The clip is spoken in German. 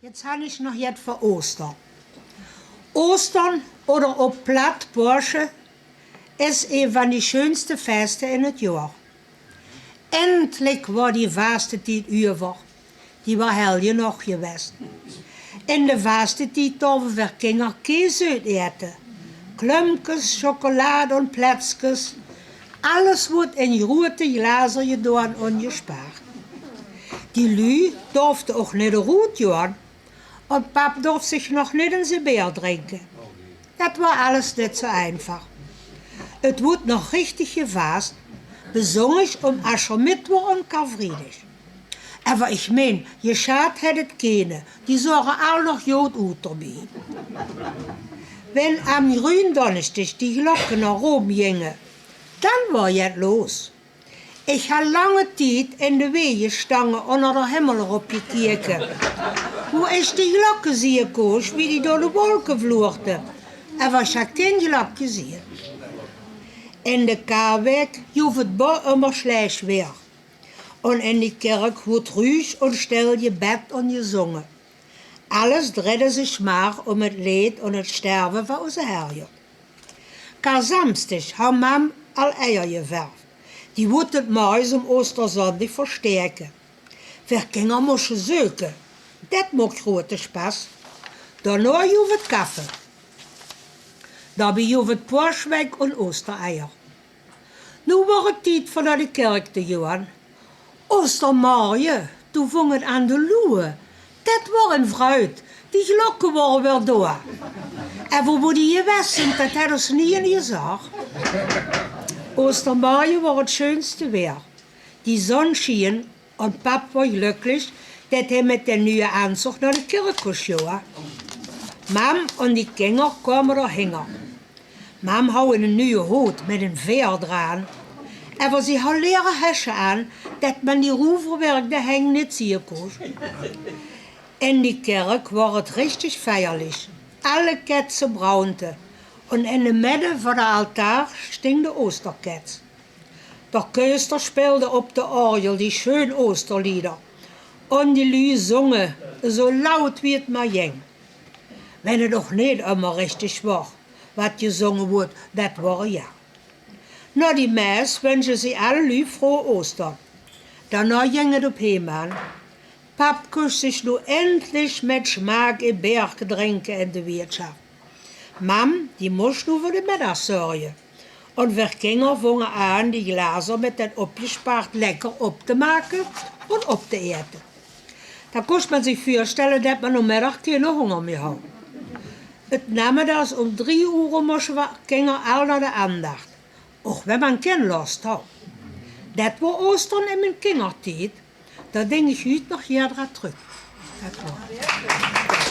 Jetzt habe ich noch jetzt für Ostern. Ostern oder auf Platt Bursche ist een van die schönste Feste in het jaar. Endlich war die warste tijd over. Die war heel genoeg geweest. In de warste tijd durften we kinderen kaas uit eten. Klumpjes, chocolade en plätzkes. Alles wordt in grote glazen gedaan en gespaard. Die lui durften ook niet rood doen. En pap durfte zich nog niet in zijn beer drinken. Dat was alles niet zo einfach. Het wordt nog richtig gevast, besonders Aschermittwoch und Karfreitag. Aber ich mein, geschaut hat het keine, die sorgen alle noch gut uit dabei. Wenn am Gründonnerstag die Glocken nach oben gingen, dann war het los. Ich habe lange Zeit in de Wege gestanden unter der Himmel gekeken. Wo ich die Glocke sehen konnte, wie die door de wolken vloogten. Aber ich habe keine Glocke gesehen. In de Karweg joeg het bo immer schlecht weer. Und in die Kerk wordt ruhig und still gebet und gesungen. Alles drehte sich maar het Leid und het Sterben van onze Herr. Kar Samstag haben Mam al Eier gewerft. Die wordt het mais Ostersonntag versterken. Wir Kinder moesten zoeken. Dat maakt grote Spaß. Daarna joeg het Kaffee. Daarbij joeg het Porschweg en Ostereier. Nu was het tijd voor naar de kerk te gaan. Ostermorgen, toen ving het aan de loeien. Dat was een fruit. Die glokken waren weer door. En waar die geweest zijn, dat hadden ze niet gezegd. Ostermorgen was het schönste weer. Die zon schien en pap was gelukkig dat hij met de nieuwe aanzug naar de kerk kon gaan. Mam en die kinderen kwamen er hingen. Mam had een nieuwe hoed met een veer eraan. Aber sie had leren Häsche aan dat man die roeverwerk de heng niet zien kon. In die kerk was het richtig feierlich. Alle Kerzen brandten. Und in de midden van de altaar sting de Osterkets. Der Köster speelde op de orgel die schön Osterlieder. Und die Lü zongen, so laut wie het maar ging. Wenn het doch niet immer richtig war, wat gezongen wordt, dat war ja. Na die Mess wünschen sie alle Lü frohe Ostern. Danach ging het op Heeman. Pap kust sich nu endlich mit Schmack in Berggetränke in de Wirtschaft. Mam, die moest nu voor de middag zorgen. En we gingen vangen aan die glazen met dat opgespaard lekker op te maken en op te eten. Dan kon man zich voorstellen dat man om middag geen honger meer had. Het namiddags om 3 uur moesten we gingen al naar de aandacht. Ook wenn man geen lust had. Dat was Ostern in mijn kindertijd. Daar denk ik heute nog jaren terug. Dat was.